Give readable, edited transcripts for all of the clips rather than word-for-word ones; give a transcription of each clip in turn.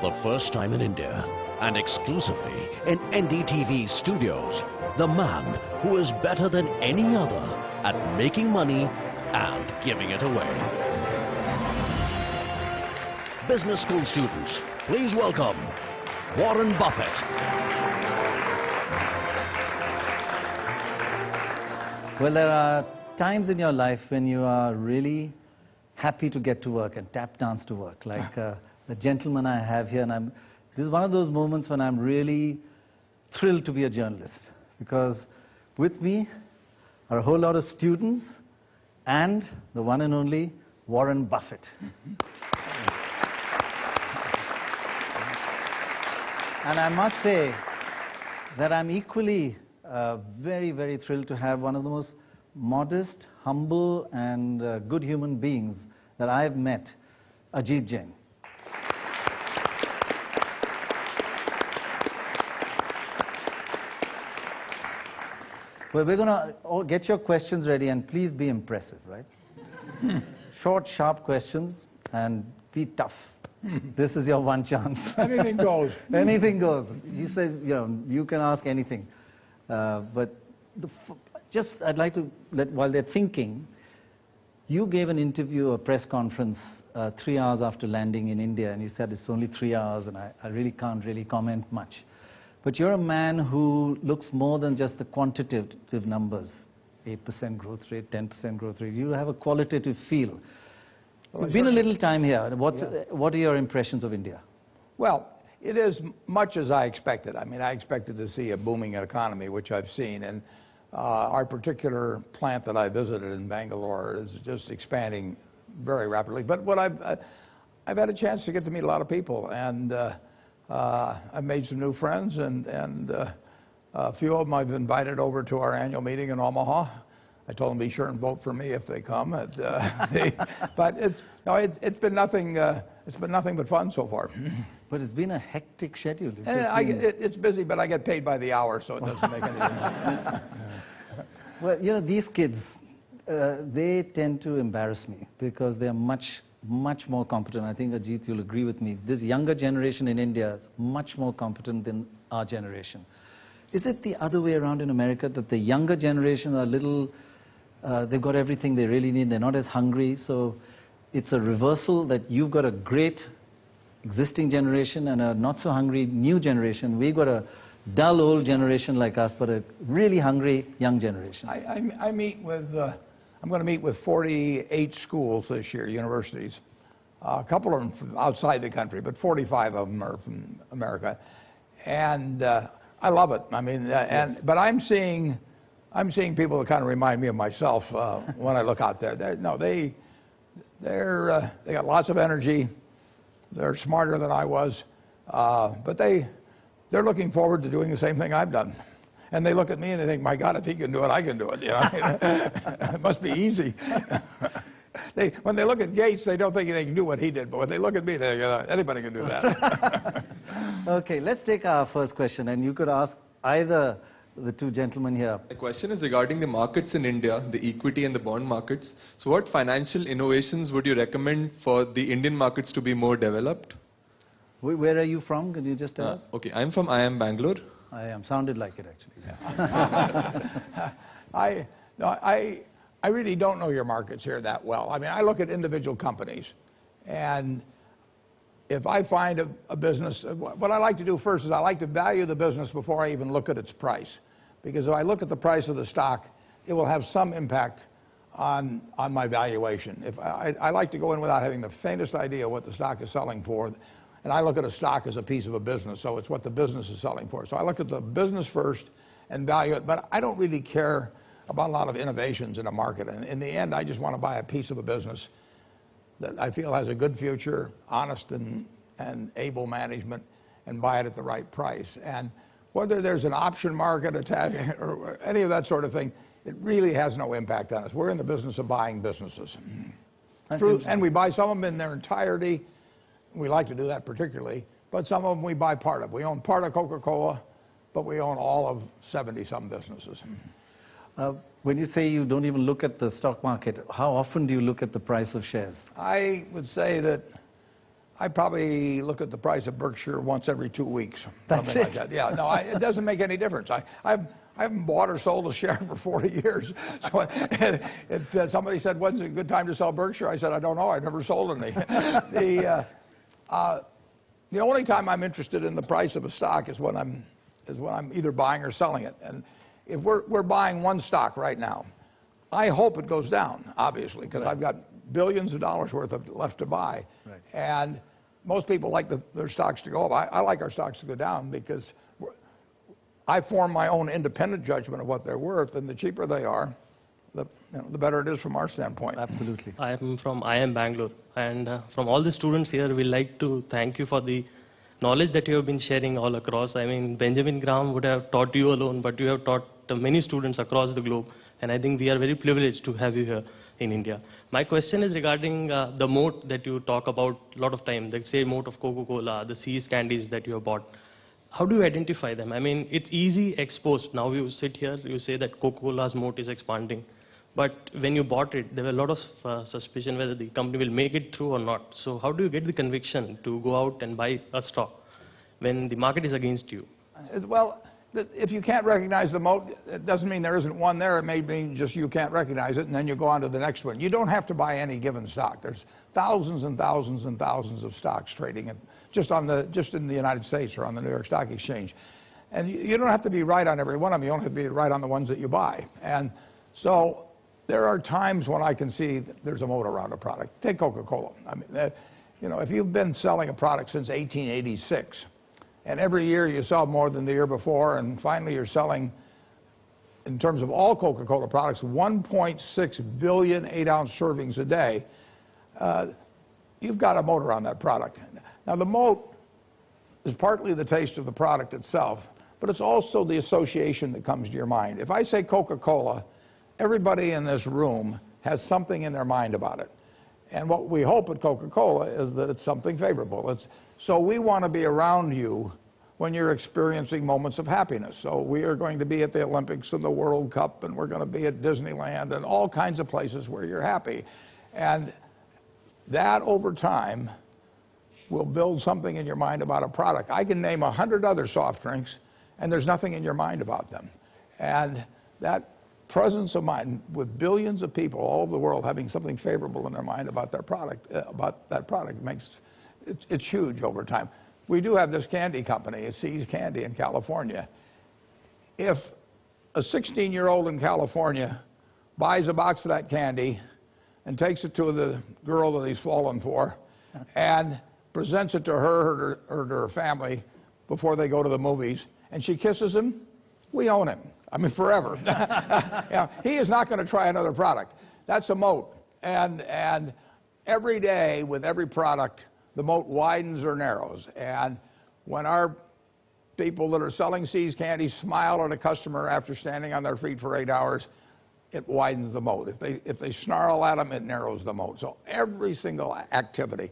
the first time in India and exclusively in NDTV studios, the man who is better than any other at making money and giving it away. Business school students, please welcome Warren Buffett. Well, there are times in your life when you are really happy to get to work and tap dance to work, like the gentleman I have here. And this is one of those moments when I'm really thrilled to be a journalist, because with me are a whole lot of students and the one and only Warren Buffett. And I must say that I'm equally very, very thrilled to have one of the most modest, humble, and good human beings that I've met, Ajit Jain. Well, we're going to get your questions ready, and please be impressive, right? Short, sharp questions, and be tough. This is your one chance. Anything goes. Anything goes. He says, you know, you can ask anything. But I'd like to while they're thinking, you gave an interview, a press conference, 3 hours after landing in India, and you said it's only 3 hours, and I really can't comment much. But you're a man who looks more than just the quantitative numbers, 8% growth rate, 10% growth rate. You have a qualitative feel. Well, you've been a little time here. What are your impressions of India? Well, it is much as I expected. I mean, I expected to see a booming economy, which I've seen. And our particular plant that I visited in Bangalore is just expanding very rapidly. But what I've had a chance to get to meet a lot of people, and I've made some new friends, and a few of them I've invited over to our annual meeting in Omaha. I told them be sure and vote for me if they come. But it's been nothing. It's been nothing but fun so far. But it's been a hectic schedule. It's busy, but I get paid by the hour, so it doesn't make any difference. Well, you know, these kids, they tend to embarrass me because they are much more competent. I think, Ajit, you'll agree with me. This younger generation in India is much more competent than our generation. Is it the other way around in America, that the younger generation are little, they've got everything they really need, they're not as hungry, so it's a reversal that you've got a great existing generation and a not so hungry new generation. We've got a dull old generation like us, but a really hungry young generation. I meet with, I'm going to meet with 48 schools this year, universities. A couple of them from outside the country, but 45 of them are from America. And I love it. I mean, but I'm seeing people that kind of remind me of myself when I look out there. They got lots of energy. They're smarter than I was, but they're looking forward to doing the same thing I've done. And they look at me and they think, my God, if he can do it, I can do it. You know? It must be easy. When they look at Gates, they don't think they can do what he did. But when they look at me, they anybody can do that. Okay, let's take our first question. And you could ask either the two gentlemen here. The question is regarding the markets in India, the equity and the bond markets. So what financial innovations would you recommend for the Indian markets to be more developed? Where are you from? Can you just tell us? Okay, I'm from IIM Bangalore. IIM sounded like it, actually. Yeah. I really don't know your markets here that well. I mean, I look at individual companies, and if I find a business, what I like to do first is I like to value the business before I even look at its price. Because if I look at the price of the stock, it will have some impact on my valuation. I like to go in without having the faintest idea what the stock is selling for. And I look at a stock as a piece of a business, so it's what the business is selling for. So I look at the business first and value it, but I don't really care about a lot of innovations in a market. And in the end, I just want to buy a piece of a business that I feel has a good future, honest and able management, and buy it at the right price. And whether there's an option market attached or any of that sort of thing, it really has no impact on us. We're in the business of buying businesses. And we buy some of them in their entirety. We like to do that particularly, but some of them we buy part of. We own part of Coca-Cola, but we own all of 70-some businesses. When you say you don't even look at the stock market, how often do you look at the price of shares? I would say that I probably look at the price of Berkshire once every 2 weeks. That's something it. like that. Yeah, no, it doesn't make any difference. I haven't bought or sold a share for 40 years. So somebody said, when's a good time to sell Berkshire? I said, I don't know. I've never sold any. The only time I'm interested in the price of a stock is when I'm either buying or selling it. And if we're buying one stock right now, I hope it goes down, obviously, because I've got billions of dollars worth of left to buy. Right. And most people like their stocks to go up. I like our stocks to go down because I form my own independent judgment of what they're worth, and the cheaper they are, the better it is from our standpoint. Absolutely. I am from IIM Bangalore, and from all the students here, we like to thank you for the knowledge that you have been sharing all across. I mean, Benjamin Graham would have taught you alone, but you have taught many students across the globe, and I think we are very privileged to have you here in India. My question is regarding the moat that you talk about a lot of time, the say moat of Coca-Cola, the See's candies that you have bought. How do you identify them? I mean, it's easy exposed. Now you sit here, you say that Coca-Cola's moat is expanding. But when you bought it, there were a lot of suspicion whether the company will make it through or not. So how do you get the conviction to go out and buy a stock when the market is against you? Well, if you can't recognize the moat, it doesn't mean there isn't one there. It may mean just you can't recognize it, and then you go on to the next one. You don't have to buy any given stock. There's thousands and thousands and thousands of stocks trading just in the United States or on the New York Stock Exchange. And you don't have to be right on every one of them. You don't have to be right on the ones that you buy. And so there are times when I can see that there's a moat around a product. Take Coca-Cola. I mean, if you've been selling a product since 1886, and every year you sell more than the year before, and finally you're selling, in terms of all Coca-Cola products, 1.6 billion 8-ounce servings a day, you've got a moat around that product. Now, the moat is partly the taste of the product itself, but it's also the association that comes to your mind. If I say Coca-Cola, everybody in this room has something in their mind about it. And what we hope at Coca-Cola is that it's something favorable. So we want to be around you when you're experiencing moments of happiness. So we are going to be at the Olympics and the World Cup, and we're going to be at Disneyland and all kinds of places where you're happy. And that, over time, will build something in your mind about a product. I can name 100 other soft drinks, and there's nothing in your mind about them. And that presence of mind, with billions of people all over the world having something favorable in their mind about their product, it's huge over time. We do have this candy company, See's Candy in California. If a 16-year-old in California buys a box of that candy and takes it to the girl that he's fallen for and presents it to her or to her family before they go to the movies, and she kisses him, we own him. I mean, forever. He is not going to try another product. That's a moat. And every day, with every product, the moat widens or narrows. And when our people that are selling See's Candy smile at a customer after standing on their feet for 8 hours, it widens the moat. If they snarl at them, it narrows the moat. So every single activity.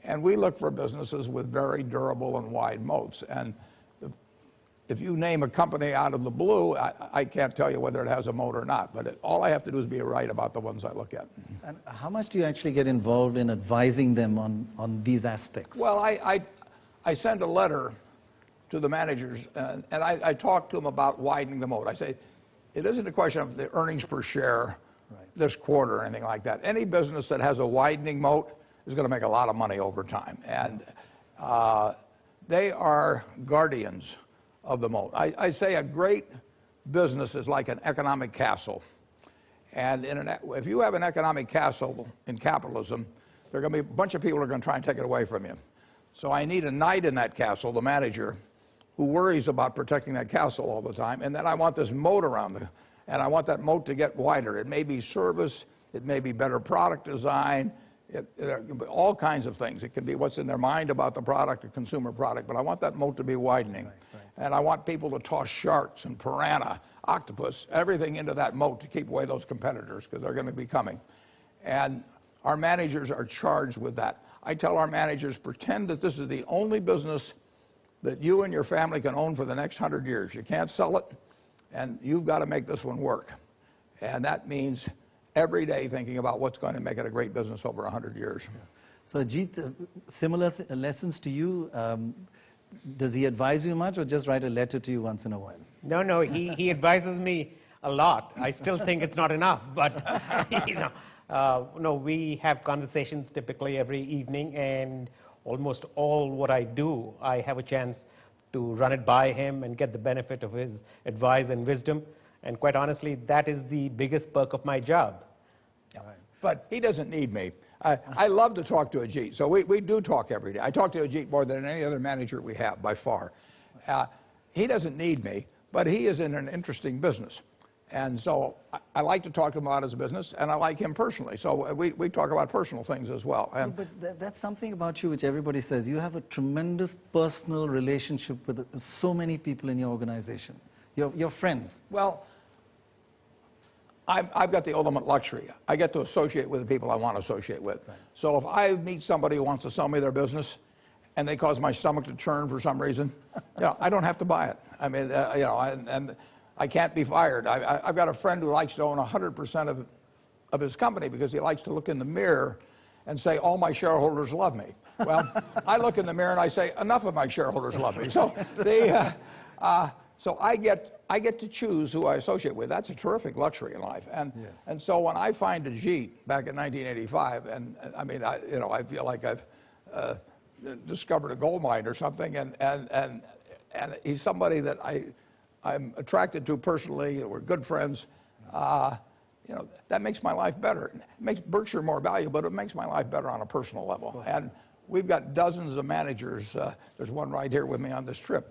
And we look for businesses with very durable and wide moats. And if you name a company out of the blue, I can't tell you whether it has a moat or not, but all I have to do is be right about the ones I look at. And how much do you actually get involved in advising them on these aspects? Well, I send a letter to the managers, and I talk to them about widening the moat. I say, it isn't a question of the earnings per share this quarter or anything like that. Any business that has a widening moat is going to make a lot of money over time. And they are guardians of the moat. I say a great business is like an economic castle. And if you have an economic castle in capitalism, there are going to be a bunch of people who are going to try and take it away from you. So I need a knight in that castle, the manager, who worries about protecting that castle all the time. And then I want this moat around it. And I want that moat to get wider. It may be service. It may be better product design. All kinds of things. It can be what's in their mind about the product, a consumer product, but I want that moat to be widening. And I want people to toss sharks and piranha, octopus, everything into that moat to keep away those competitors, because they're going to be coming. And our managers are charged with that. I tell our managers, pretend that this is the only business that you and your family can own for the next 100 years. You can't sell it, and you've got to make this one work. And that means every day thinking about what's going to make it a great business over 100 years. So Ajit, similar lessons to you. Does he advise you much or just write a letter to you once in a while? No, he advises me a lot. I still think it's not enough, but no, we have conversations typically every evening, and almost all what I do, I have a chance to run it by him and get the benefit of his advice and wisdom. And quite honestly, that is the biggest perk of my job. Yeah. But he doesn't need me. I love to talk to Ajit, so we do talk every day. I talk to Ajit more than any other manager we have, by far. He doesn't need me, but he is in an interesting business. And so I like to talk to him about his business, and I like him personally. So we talk about personal things as well. And but that's something about you which everybody says. You have a tremendous personal relationship with so many people in your organization. Your friends. Well, I've got the ultimate luxury. I get to associate with the people I want to associate with. Right. So if I meet somebody who wants to sell me their business and they cause my stomach to churn for some reason, I don't have to buy it. I mean, and I can't be fired. I've got a friend who likes to own 100% of his company because he likes to look in the mirror and say, all my shareholders love me. Well, I look in the mirror and I say, enough of my shareholders love me. So so I get to choose who I associate with. That's a terrific luxury in life. And so when I find Ajit back in 1985, and I mean, I feel like I've discovered a gold mine or something, and he's somebody that I'm attracted to personally. We're good friends. That makes my life better. It makes Berkshire more valuable, but it makes my life better on a personal level. And we've got dozens of managers. There's one right here with me on this trip,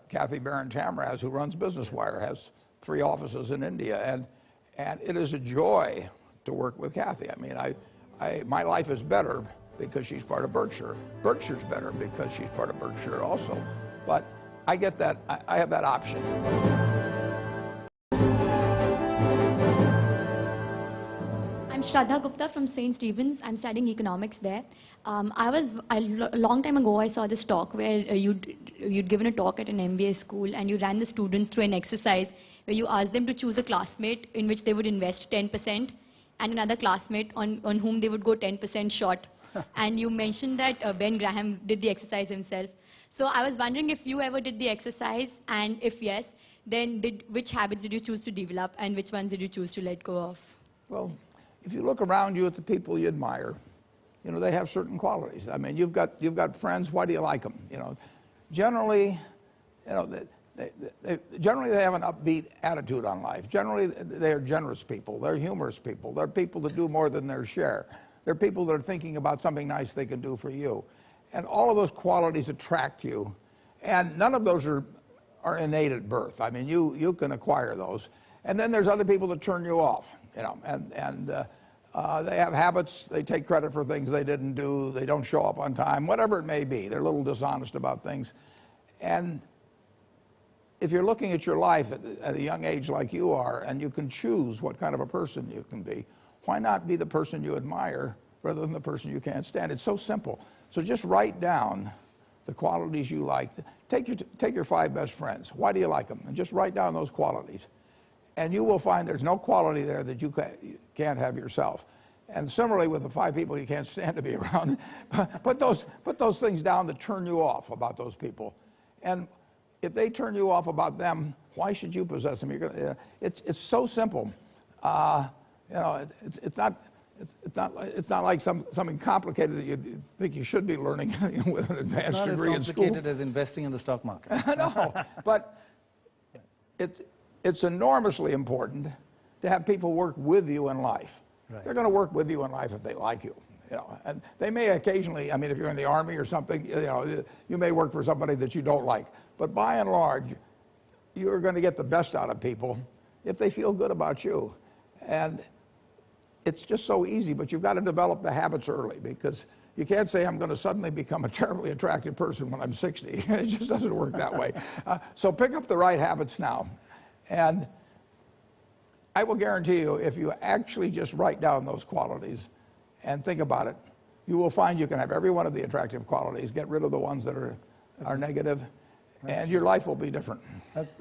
Kathy Barron-Tamraz, who runs Business Wire, has 3 offices in India, and it is a joy to work with Kathy. I mean, my life is better because she's part of Berkshire. Berkshire's better because she's part of Berkshire also. But I get that. I have that option. I'm Shraddha Gupta from St. Stephen's. I'm studying economics there. A long time ago, I saw this talk where you'd given a talk at an MBA school and you ran the students through an exercise where you asked them to choose a classmate in which they would invest 10% and another classmate on whom they would go 10% short. And you mentioned that Ben Graham did the exercise himself. So I was wondering if you ever did the exercise, and if yes, then which habits did you choose to develop and which ones did you choose to let go of? Well, if you look around you at the people you admire, they have certain qualities. I mean, you've got friends. Why do you like them? Generally, generally they have an upbeat attitude on life. Generally, they are generous people. They're humorous people. They're people that do more than their share. They're people that are thinking about something nice they can do for you. And all of those qualities attract you. And none of those are innate at birth. I mean, you can acquire those. And then there's other people that turn you off, and they have habits. They take credit for things they didn't do. They don't show up on time, whatever it may be. They're a little dishonest about things. And if you're looking at your life at a young age like you are, and you can choose what kind of a person you can be, why not be the person you admire rather than the person you can't stand? It's so simple. So just write down the qualities you like. Take your 5 best friends. Why do you like them? And just write down those qualities. And you will find there's no quality there that you can't have yourself. And similarly with the 5 people you can't stand to be around, put those things down that turn you off about those people. And if they turn you off about them, why should you possess them? It's so simple. It's not like something complicated that you think you should be learning with an advanced degree in school. It's not as complicated as investing in the stock market. No, but it's enormously important to have people work with you in life. Right. They're going to work with you in life if they like you. And they may occasionally, I mean, if you're in the Army or something, you may work for somebody that you don't like. But by and large, you're going to get the best out of people if they feel good about you. And it's just so easy, but you've got to develop the habits early, because you can't say I'm going to suddenly become a terribly attractive person when I'm 60. It just doesn't work that way. So pick up the right habits now. And I will guarantee you, if you actually just write down those qualities and think about it, you will find you can have every one of the attractive qualities, get rid of the ones that are negative, and your life will be different.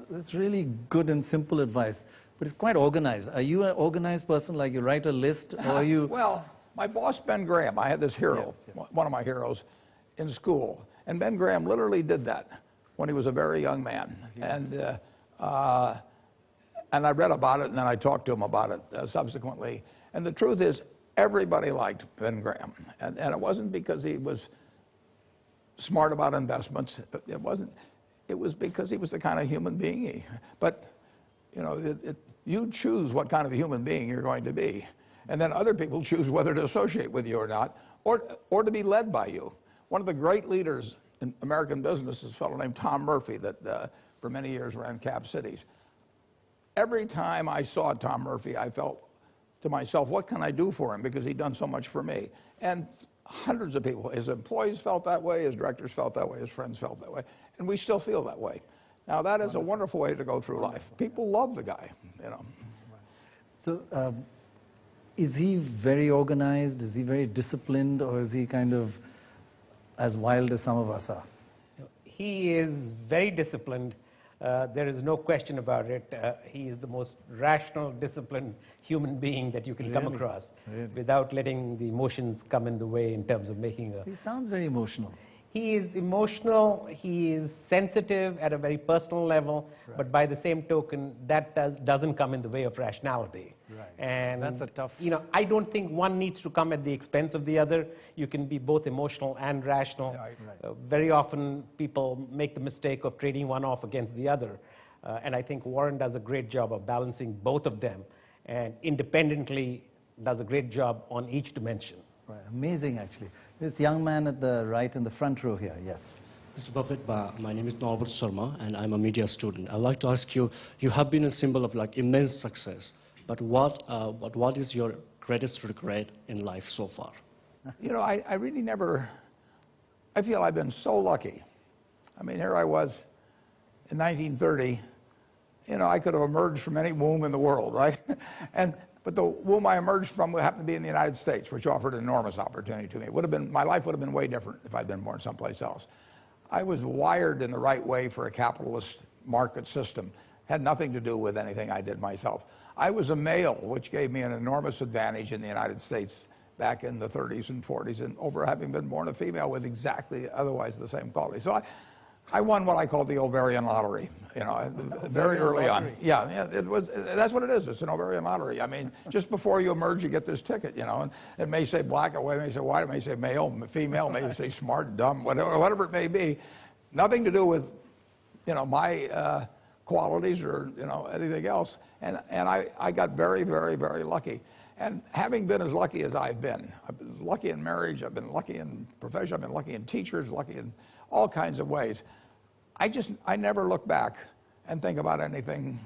That's really good and simple advice. But it's quite organized. Are you an organized person, like you write a list, or are you... Well, My boss, Ben Graham, I had this hero, one of my heroes, in school. And Ben Graham literally did that when he was a very young man. And I read about it, and then I talked to him about it subsequently. And the truth is, everybody liked Ben Graham. And it wasn't because he was smart about investments. It wasn't. It was because he was the kind of human being But, you know, you choose what kind of a human being you're going to be. And then other people choose whether to associate with you or not, or to be led by you. One of the great leaders in American business is a fellow named Tom Murphy that for many years ran Cap Cities. Every time I saw Tom Murphy, I felt to myself, what can I do for him? Because he'd done so much for me. And hundreds of people, his employees felt that way, his directors felt that way, his friends felt that way, and we still feel that way. Now, that is a wonderful way to go through life. People love the guy, you know. So, is he very organized? Is he very disciplined? Or is he kind of as wild as some of us are? He is very disciplined. There is no question about it. He is the most rational, disciplined human being that you can come across without letting the emotions come in the way in terms of making a... He sounds very emotional. He is emotional, he is sensitive at a very personal level, but by the same token, that doesn't come in the way of rationality. Right. And that's a tough... You know, I don't think one needs to come at the expense of the other. You can be both emotional and rational. Very often, people make the mistake of trading one off against the other. And I think Warren does a great job of balancing both of them, and independently does a great job on each dimension. Right. Amazing, actually. This young man at the right in the front row here, yes. Mr. Buffett, my name is Norbert Sharma, and I'm a media student. I'd like to ask you, you have been a symbol of like immense success, but what is your greatest regret in life so far? You know, I really never, I feel I've been so lucky. I mean, here I was in 1930, you know, I could have emerged from any womb in the world, right? But the womb I emerged from happened to be in the United States, which offered an enormous opportunity to me. My life would have been way different if I'd been born someplace else. I was wired in the right way for a capitalist market system. Had nothing to do with anything I did myself. I was a male, which gave me an enormous advantage in the United States back in the 30s and 40s, and over having been born a female with exactly otherwise the same quality. So I won what I call the ovarian lottery, you know, very early on. Yeah, it was. That's what it is. It's an ovarian lottery. I mean, just before you emerge, you get this ticket, you know, and it may say black or white, it may say white, it may say male, female, maybe say smart, dumb, whatever it may be. Nothing to do with, you know, my qualities or, you know, anything else. And I got very, very, very lucky. And having been as lucky as I've been lucky in marriage, I've been lucky in profession, I've been lucky in teachers, lucky in all kinds of ways. I never look back and think about anything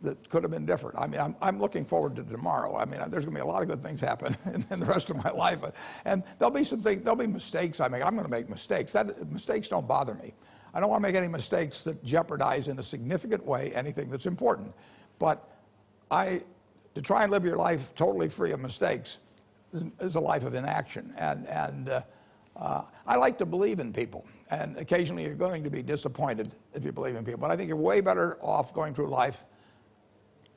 that could have been different. I mean, I'm looking forward to tomorrow. I mean, there's going to be a lot of good things happen in the rest of my life. And there'll be some things, there'll be mistakes I make. I'm going to make mistakes. Mistakes don't bother me. I don't want to make any mistakes that jeopardize in a significant way anything that's important. But to try and live your life totally free of mistakes is a life of inaction. And I like to believe in people. And occasionally you're going to be disappointed if you believe in people. But I think you're way better off going through life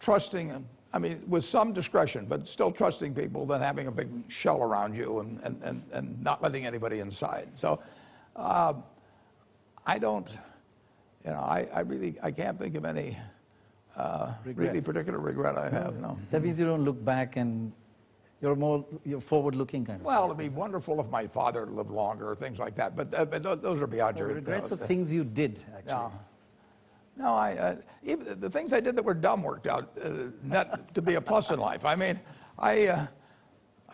trusting, I mean, with some discretion, but still trusting people than having a big shell around you and not letting anybody inside. So I don't, you know, I can't think of any really particular regret I have, no. That means you don't look back and you're forward-looking kind of. Well, it'd be wonderful if my father lived longer or things like that, but those are beyond your... Regrets of things you did, actually. No, even the things I did that were dumb worked out not to be a plus in life. I mean, I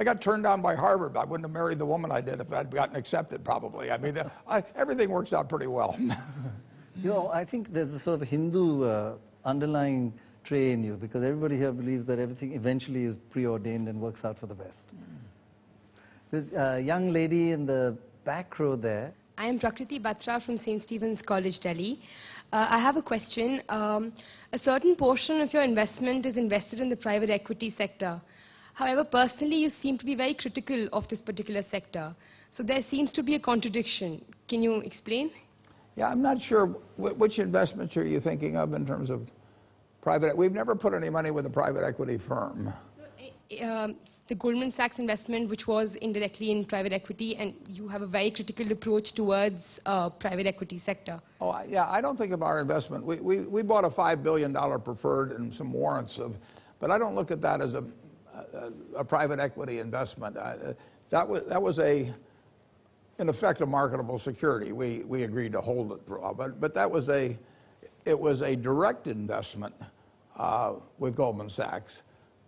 got turned down by Harvard. I wouldn't have married the woman I did if I'd gotten accepted, probably. I mean, everything works out pretty well. You know, I think there's a sort of Hindu underlying trait in you, because everybody here believes that everything eventually is preordained and works out for the best. This young lady in the back row there. I am Prakriti Batra from St. Stephen's College, Delhi. I have a question. A certain portion of your investment is invested in the private equity sector. However, personally, you seem to be very critical of this particular sector. So there seems to be a contradiction. Can you explain? Yeah, I'm not sure which investments are you thinking of in terms of private. We've never put any money with a private equity firm. the Goldman Sachs investment, which was indirectly in private equity, and you have a very critical approach towards private equity sector. Oh, yeah, I don't think of our investment. We bought a $5 billion preferred and some warrants but I don't look at that as a private equity investment. That was in effect, a marketable security. We agreed to hold it for a while, but it was a direct investment with Goldman Sachs.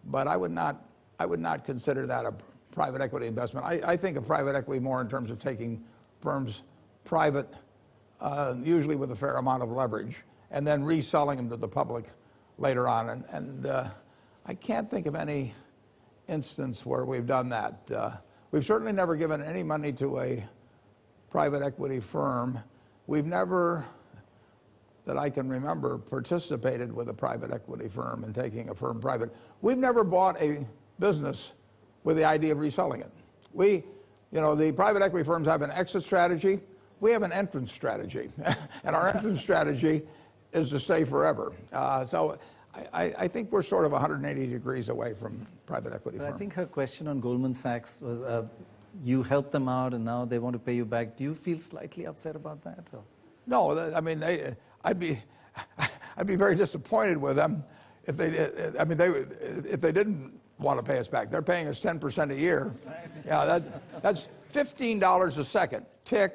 But I would not consider that a private equity investment. I think of private equity more in terms of taking firms private, usually with a fair amount of leverage, and then reselling them to the public later on. And I can't think of any instance where we've done that. We've certainly never given any money to a private equity firm. We've never, that I can remember, participated with a private equity firm in taking a firm private. We've never bought a business with the idea of reselling it. The private equity firms have an exit strategy. We have an entrance strategy. And our entrance strategy is to stay forever. So I think we're sort of 180 degrees away from private equity firms. I think her question on Goldman Sachs was, you helped them out and now they want to pay you back. Do you feel slightly upset about that? Or? No, I mean, I'd be very disappointed with them if they did. I mean, if they didn't want to pay us back. They're paying us 10% a year. Yeah, that's $15 a second. Tick,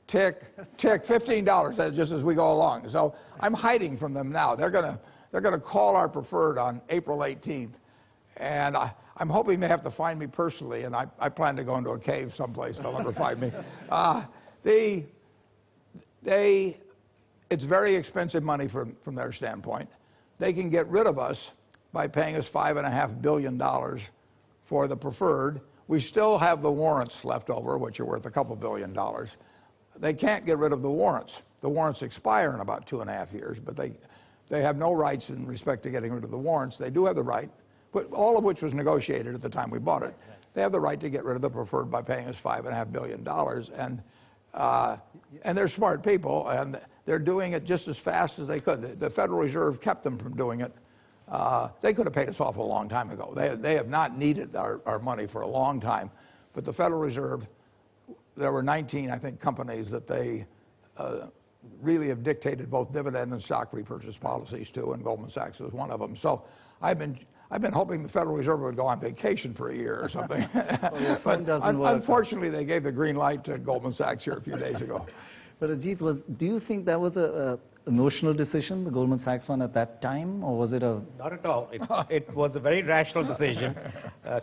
tick, tick. $15 just as we go along. So I'm hiding from them now. They're gonna call our preferred on April 18th, and I'm hoping they have to find me personally. And I plan to go into a cave someplace. They'll never find me. It's very expensive money from their standpoint. They can get rid of us by paying us $5.5 billion for the preferred. We still have the warrants left over, which are worth a couple $2 billion. They can't get rid of the warrants. The warrants expire in about 2.5 years, but they have no rights in respect to getting rid of the warrants. They do have the right, but all of which was negotiated at the time we bought it. They have the right to get rid of the preferred by paying us $5.5 billion. And they're smart people, and they're doing it just as fast as they could. The Federal Reserve kept them from doing it. They could have paid us off a long time ago. They have not needed our money for a long time. But the Federal Reserve, there were 19, I think, companies that they really have dictated both dividend and stock repurchase policies to, and Goldman Sachs was one of them. So I've been hoping the Federal Reserve would go on vacation for a year or something. But unfortunately, they gave the green light to Goldman Sachs here a few days ago. But Ajit, do you think that was an emotional decision, the Goldman Sachs one at that time, or was it a... Not at all. It was a very rational decision,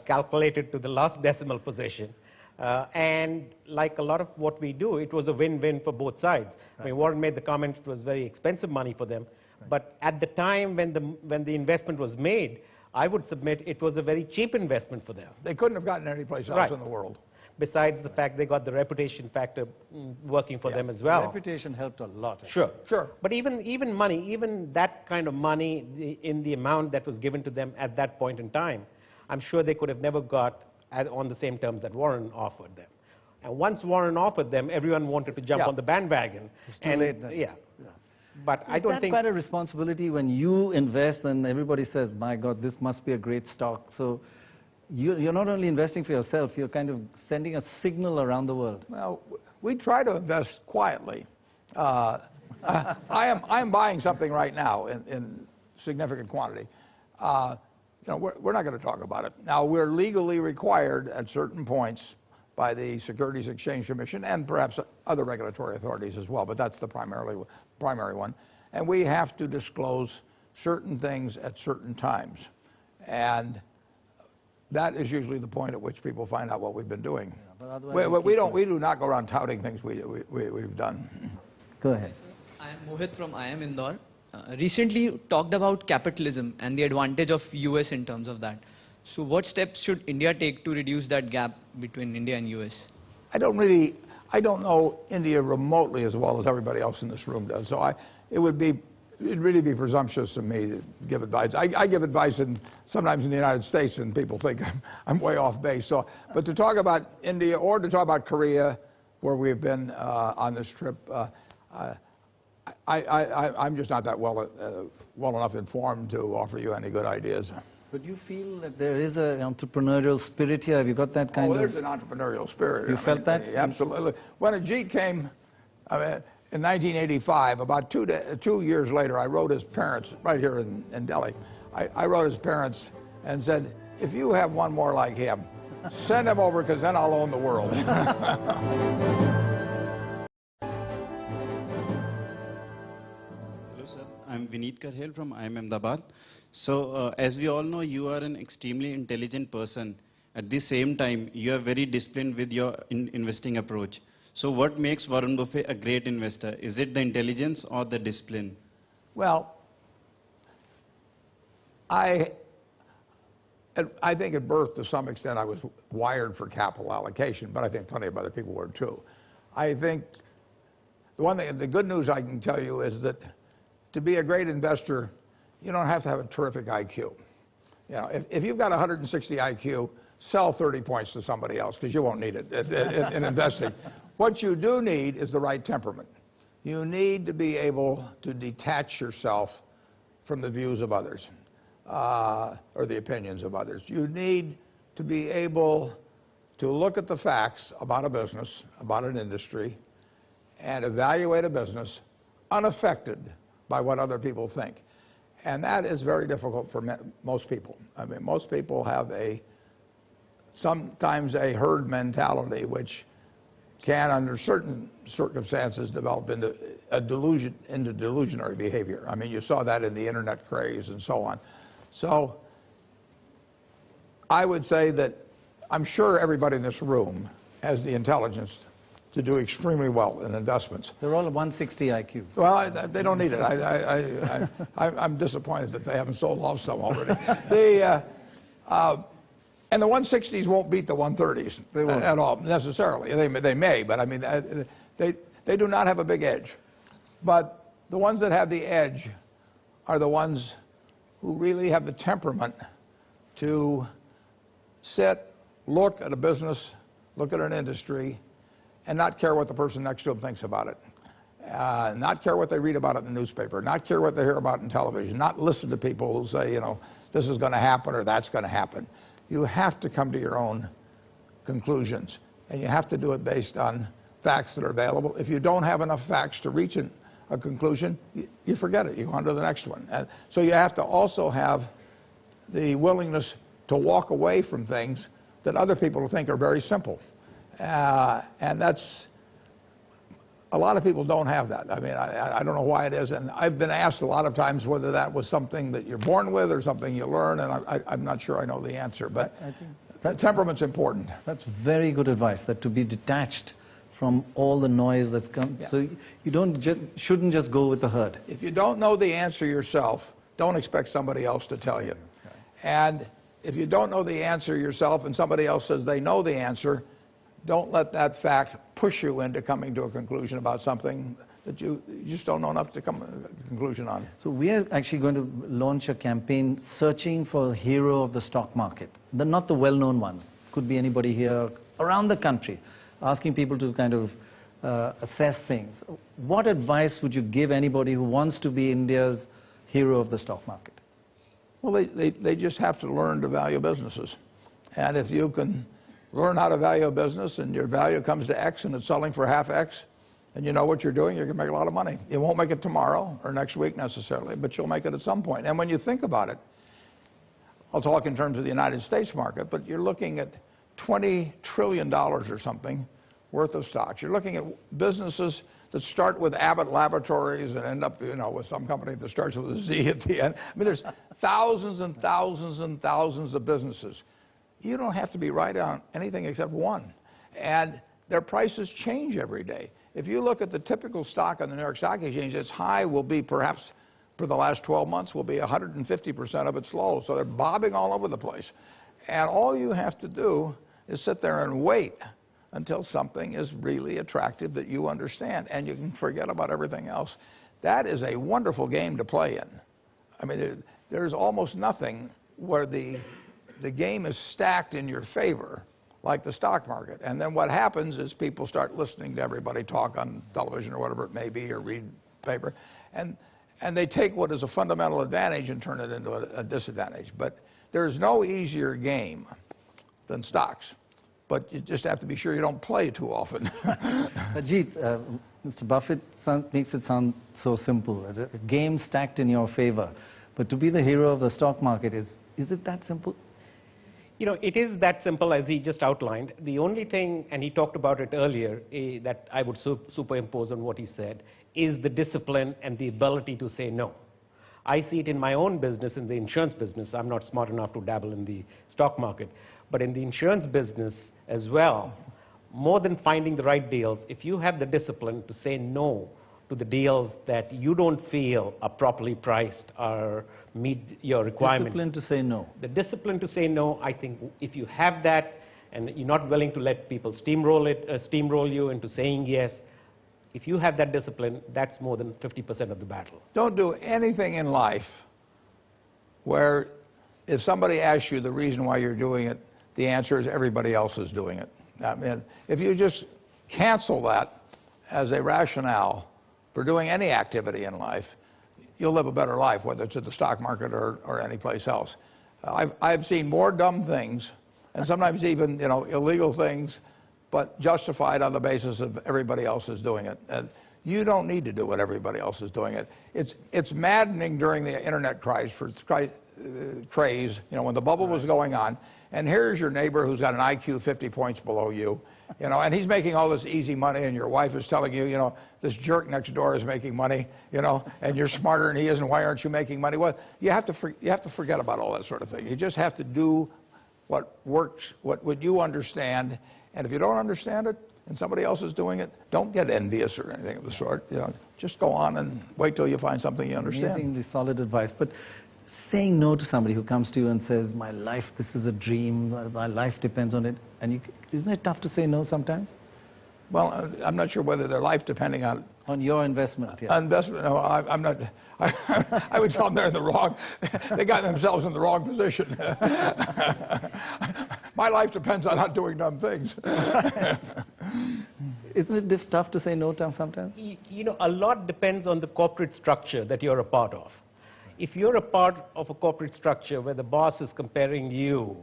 calculated to the last decimal position. And like a lot of what we do, it was a win-win for both sides. I mean, Warren made the comment it was very expensive money for them. But at the time when the investment was made, I would submit it was a very cheap investment for them. They couldn't have gotten anyplace else in the world. Besides the fact they got the reputation factor working for them as well. The reputation helped a lot. Sure. But even money, even that kind of money in the amount that was given to them at that point in time, I'm sure they could have never got on the same terms that Warren offered them. And once Warren offered them, everyone wanted to jump on the bandwagon. It's too late then. Yeah. But I don't think... Is that quite a responsibility when you invest and everybody says, my God, this must be a great stock? So you're not only investing for yourself, you're kind of sending a signal around the world. Well, we try to invest quietly. I am buying something right now in significant quantity. We're not going to talk about it. Now, we're legally required at certain points by the Securities Exchange Commission and perhaps other regulatory authorities as well, but that's the primary one. And we have to disclose certain things at certain times. And that is usually the point at which people find out what we've been doing. Yeah, we do not go around touting things we've done. Go ahead. I am Mohit from IIM Indore. Recently you talked about capitalism and the advantage of US in terms of that. So what steps should India take to reduce that gap between India and US? I don't know India remotely as well as everybody else in this room does. So it'd really be presumptuous of me to give advice. I give advice sometimes in the United States, and people think I'm way off base. So, but to talk about India or to talk about Korea, where we've been on this trip, I'm just not that well enough informed to offer you any good ideas. But you feel that there is an entrepreneurial spirit here? Have you got that kind of... there's an entrepreneurial spirit. You felt that? Absolutely. When Ajit came in 1985, about 2 years later, I wrote his parents, right here in Delhi, I wrote his parents and said, if you have one more like him, send him over, because then I'll own the world. Hello, sir. I'm Vineet Karhel from IIM Ahmedabad. So, as we all know, you are an extremely intelligent person. At the same time, you are very disciplined with your investing approach. So, what makes Warren Buffett a great investor? Is it the intelligence or the discipline? Well, I think at birth, to some extent, I was wired for capital allocation, but I think plenty of other people were too. I think the good news I can tell you is that to be a great investor, you don't have to have a terrific IQ. You know, if you've got 160 IQ, sell 30 points to somebody else, because you won't need it in investing. What you do need is the right temperament. You need to be able to detach yourself from the views of others. Or the opinions of others. You need to be able to look at the facts about a business, about an industry, and evaluate a business unaffected by what other people think. And that is very difficult for most people. I mean, most people have sometimes a herd mentality, which can, under certain circumstances, develop into delusionary behavior. I mean, you saw that in the internet craze and so on. So I would say that I'm sure everybody in this room has the intelligence to do extremely well in investments. They're all 160 IQ. Well, they don't need it. I'm disappointed that they haven't sold off some already. And the 160s won't beat the 130s at all, necessarily. They may, but I mean, they do not have a big edge. But the ones that have the edge are the ones who really have the temperament to sit, look at a business, look at an industry, and not care what the person next to them thinks about it. Not care what they read about it in the newspaper, not care what they hear about in television, not listen to people who say, you know, this is going to happen or that's going to happen. You have to come to your own conclusions, and you have to do it based on facts that are available. If you don't have enough facts to reach a conclusion, you forget it. You go on to the next one. So you have to also have the willingness to walk away from things that other people think are very simple. And that's, a lot of people don't have that. I mean, I don't know why it is. And I've been asked a lot of times whether that was something that you're born with or something you learn, and I'm not sure I know the answer. But I think temperament's important. That's very good advice, that to be detached from all the noise that's come. Yeah. So you shouldn't just go with the herd. If you don't know the answer yourself, don't expect somebody else to tell you. Okay. And if you don't know the answer yourself and somebody else says they know the answer, don't let that fact push you into coming to a conclusion about something that you just don't know enough to come to a conclusion on. So we are actually going to launch a campaign searching for a hero of the stock market. Not the well-known ones. Could be anybody here around the country, asking people to kind of assess things. What advice would you give anybody who wants to be India's hero of the stock market? Well, they just have to learn to value businesses. And if you can learn how to value a business and your value comes to X and it's selling for half X, and you know what you're doing, you're going to make a lot of money. You won't make it tomorrow or next week necessarily, but you'll make it at some point. And when you think about it, I'll talk in terms of the United States market, but you're looking at $20 trillion or something worth of stocks. You're looking at businesses that start with Abbott Laboratories and end up, you know, with some company that starts with a Z at the end. I mean, there's thousands and thousands and thousands of businesses. You don't have to be right on anything except one. And their prices change every day. If you look at the typical stock on the New York Stock Exchange, its high will be perhaps, for the last 12 months, will be 150% of its low. So they're bobbing all over the place. And all you have to do is sit there and wait until something is really attractive that you understand, and you can forget about everything else. That is a wonderful game to play in. I mean, there's almost nothing where the game is stacked in your favor like the stock market. And then what happens is people start listening to everybody talk on television or whatever it may be, or read paper, and and they take what is a fundamental advantage and turn it into a disadvantage. But there's no easier game than stocks. But you just have to be sure you don't play too often. Ajit, Mr. Buffett makes it sound so simple. A game stacked in your favor. But to be the hero of the stock market, is it that simple? You know, it is that simple as he just outlined. The only thing, and he talked about it earlier, that I would superimpose on what he said, is the discipline and the ability to say no. I see it in my own business, in the insurance business. I'm not smart enough to dabble in the stock market. But in the insurance business as well, more than finding the right deals, if you have the discipline to say no to the deals that you don't feel are properly priced or meet your requirements. Discipline to say no. The discipline to say no, I think if you have that and you're not willing to let people steamroll you into saying yes, if you have that discipline, that's more than 50% of the battle. Don't do anything in life where if somebody asks you the reason why you're doing it, the answer is everybody else is doing it. I mean, if you just cancel that as a rationale for doing any activity in life, you'll live a better life, whether it's at the stock market or any place else. I've seen more dumb things, and sometimes even illegal things, but justified on the basis of everybody else is doing it. You don't need to do what everybody else is doing it. It's maddening during the internet craze, when the bubble was going on, and here's your neighbor who's got an IQ 50 points below you, and he's making all this easy money, and your wife is telling you, this jerk next door is making money, and you're smarter than he is, and why aren't you making money? Well, you have to forget about all that sort of thing. You just have to do what works, what you understand, and if you don't understand it, and somebody else is doing it, don't get envious or anything of the sort. Just go on and wait till you find something you understand. Amazingly solid advice. But saying no to somebody who comes to you and says, my life, this is a dream, my life depends on it, and isn't it tough to say no sometimes? Well, I'm not sure whether their life depending on your investment. Yeah. Investment. No, I'm not. I would tell them they're in the wrong. They got themselves in the wrong position. My life depends on not doing dumb things. Isn't it tough to say no sometimes? A lot depends on the corporate structure that you're a part of. If you're a part of a corporate structure where the boss is comparing you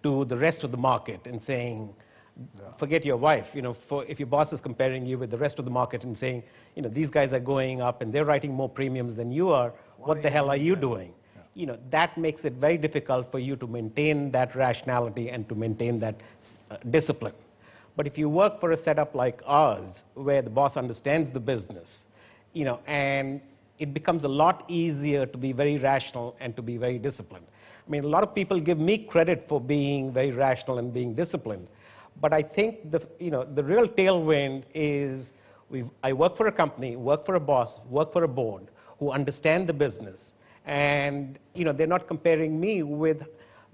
to the rest of the market and saying, forget your wife, if your boss is comparing you with the rest of the market and saying, these guys are going up and they're writing more premiums than you are, what the hell are you doing? That makes it very difficult for you to maintain that rationality and to maintain that discipline. But if you work for a setup like ours, where the boss understands the business, and it becomes a lot easier to be very rational and to be very disciplined. I mean, a lot of people give me credit for being very rational and being disciplined. But I think the real tailwind is I work for a company, work for a boss, work for a board who understand the business. And they're not comparing me with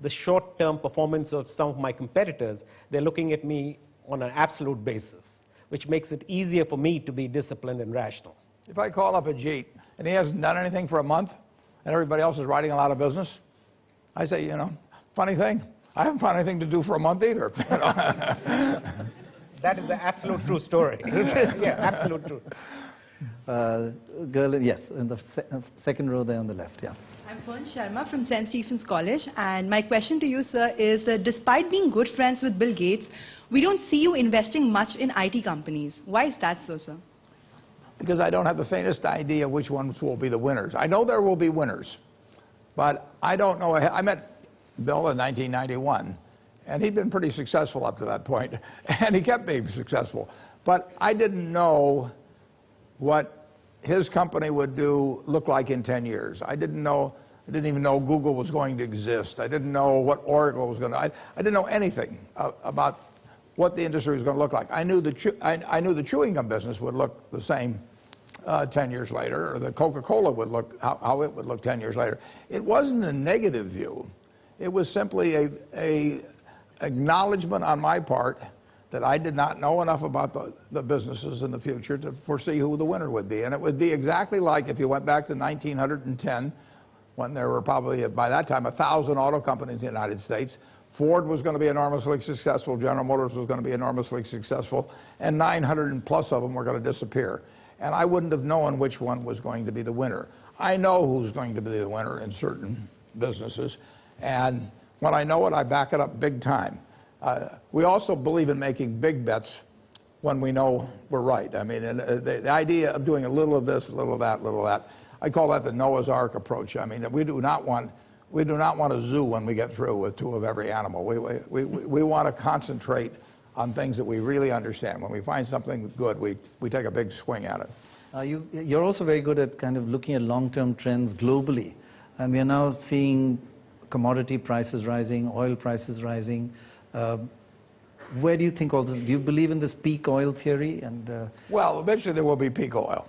the short-term performance of some of my competitors. They're looking at me on an absolute basis, which makes it easier for me to be disciplined and rational. If I call up Ajit and he hasn't done anything for a month and everybody else is writing a lot of business, I say, funny thing, I haven't found anything to do for a month either. That is the absolute true story. Yeah, absolute truth. Girl, yes, in the second row there on the left, yeah. I'm Fern Sharma from St. Stephen's College, and my question to you, sir, is despite being good friends with Bill Gates, we don't see you investing much in IT companies. Why is that so, sir? Because I don't have the faintest idea which ones will be the winners. I know there will be winners, but I don't know. I met Bill in 1991, and he'd been pretty successful up to that point, and he kept being successful. But I didn't know what his company would look like in 10 years. I didn't even know Google was going to exist. I didn't know what Oracle was going to. I didn't know anything about what the industry was going to look like. I knew the chewing gum business would look the same 10 years later, or the Coca-Cola would look how it would look 10 years later. It wasn't a negative view. It was simply a acknowledgement on my part that I did not know enough about the businesses in the future to foresee who the winner would be. And it would be exactly like if you went back to 1910, when there were probably, by that time, 1,000 auto companies in the United States. Ford was going to be enormously successful, General Motors was going to be enormously successful, and 900 plus of them were going to disappear. And I wouldn't have known which one was going to be the winner. I know who's going to be the winner in certain businesses, and when I know it, I back it up big time. We also believe in making big bets when we know we're right. I mean, the idea of doing a little of this, a little of that, a little of that, I call that the Noah's Ark approach. I mean, we do not want a zoo when we get through with 2 of every animal. We want to concentrate on things that we really understand. When we find something good, we take a big swing at it. You're also very good at kind of looking at long-term trends globally. And we are now seeing commodity prices rising, oil prices rising. Where do you think all this, do you believe in this peak oil theory? Well, eventually there will be peak oil.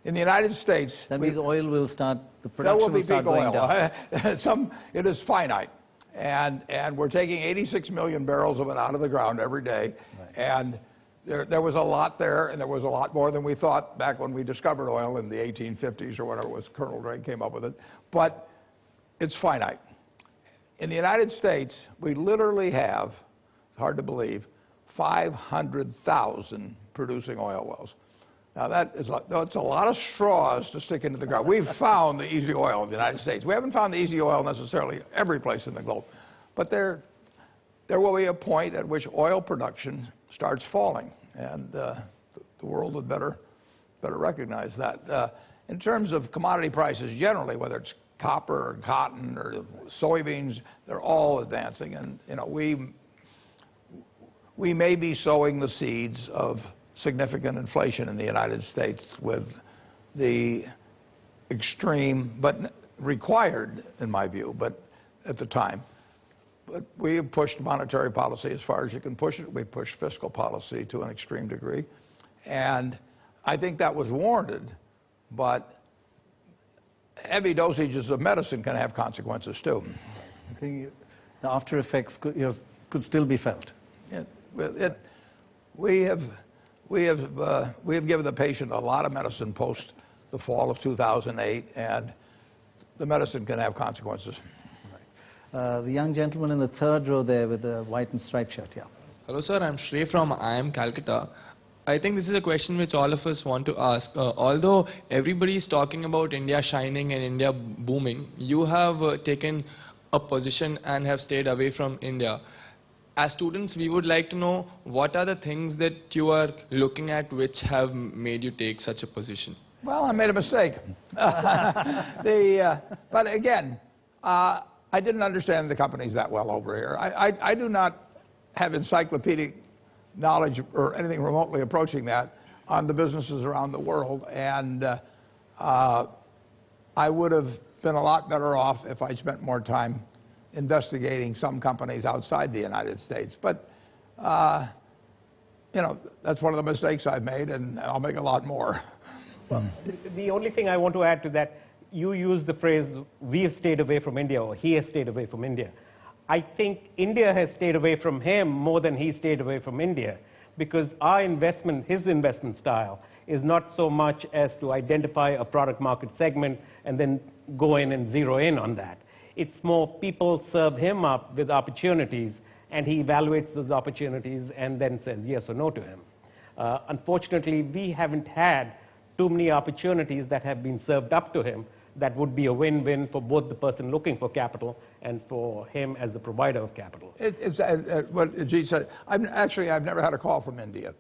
In the United States... That means oil will start, the production will start going down. It is finite. And we're taking 86 million barrels of it out of the ground every day. Right. And there was a lot there, and there was a lot more than we thought back when we discovered oil in the 1850s or whatever it was. Colonel Drake came up with it. But it's finite. In the United States, we literally have, hard to believe, 500,000 producing oil wells. Now, that's a lot of straws to stick into the ground. We've found the easy oil in the United States. We haven't found the easy oil necessarily every place in the globe. But there will be a point at which oil production starts falling, and the world would better recognize that. In terms of commodity prices generally, whether it's copper or cotton or soybeans, they're all advancing. And, you know, we may be sowing the seeds of significant inflation in the United States with the extreme, but required, in my view, but at the time. But we have pushed monetary policy as far as you can push it. We pushed fiscal policy to an extreme degree. And I think that was warranted, but heavy dosages of medicine can have consequences too. I think the after effects could still be felt. We have given the patient a lot of medicine post the fall of 2008, and the medicine can have consequences. Right. The young gentleman in the third row there with the white and striped shirt, yeah. Hello, sir. I'm Shrey from IIM Calcutta. I think this is a question which all of us want to ask. Although everybody is talking about India shining and India booming, you have taken a position and have stayed away from India. As students, we would like to know what are the things that you are looking at which have made you take such a position? Well, I made a mistake. But again, I didn't understand the companies that well over here. I do not have encyclopedic knowledge or anything remotely approaching that on the businesses around the world. And I would have been a lot better off if I'd spent more time investigating some companies outside the United States. But, you know, that's one of the mistakes I've made, and I'll make a lot more. Well, the only thing I want to add to that, you used the phrase, we have stayed away from India, or he has stayed away from India. I think India has stayed away from him more than he stayed away from India, because our investment, his investment style, is not so much as to identify a product market segment and then go in and zero in on that. It's more people serve him up with opportunities, and he evaluates those opportunities and then says yes or no to him. Unfortunately, we haven't had too many opportunities that have been served up to him that would be a win-win for both the person looking for capital and for him as the provider of capital. It's what Ajit said. I've never had a call from India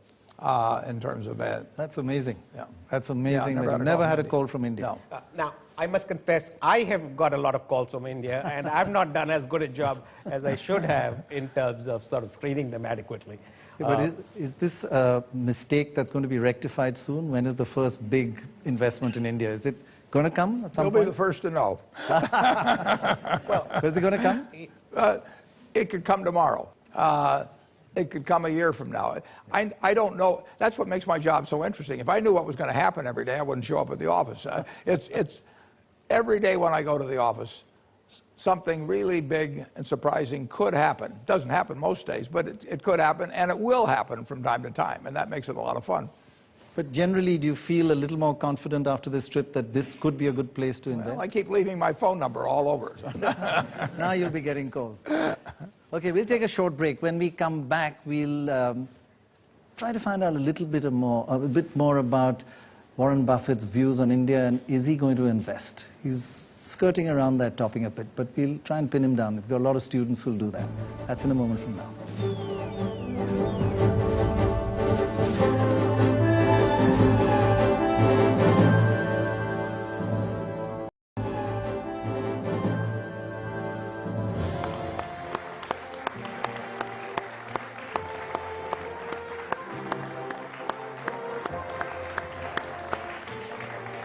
in terms of that. That's amazing. Yeah. That's amazing. Yeah, I've never had a call from India. No. Now, I must confess, I have got a lot of calls from India, and I've not done as good a job as I should have in terms of sort of screening them adequately. But is this a mistake that's going to be rectified soon? When is the first big investment in India? Is it going to come at some point? You'll be the first to know. Well, is it going to come? It could come tomorrow. It could come a year from now. I don't know. That's what makes my job so interesting. If I knew what was going to happen every day, I wouldn't show up at the office. It's every day when I go to the office, something really big and surprising could happen. It doesn't happen most days, but it could happen, and it will happen from time to time, and that makes it a lot of fun. But generally, do you feel a little more confident after this trip that this could be a good place to invest? Well, I keep leaving my phone number all over. Now you'll be getting calls. Okay, we'll take a short break. When we come back, we'll try to find out a bit more about Warren Buffett's views on India and is he going to invest? He's skirting around that topic a bit, but we'll try and pin him down. We've got a lot of students who'll do that. That's in a moment from now.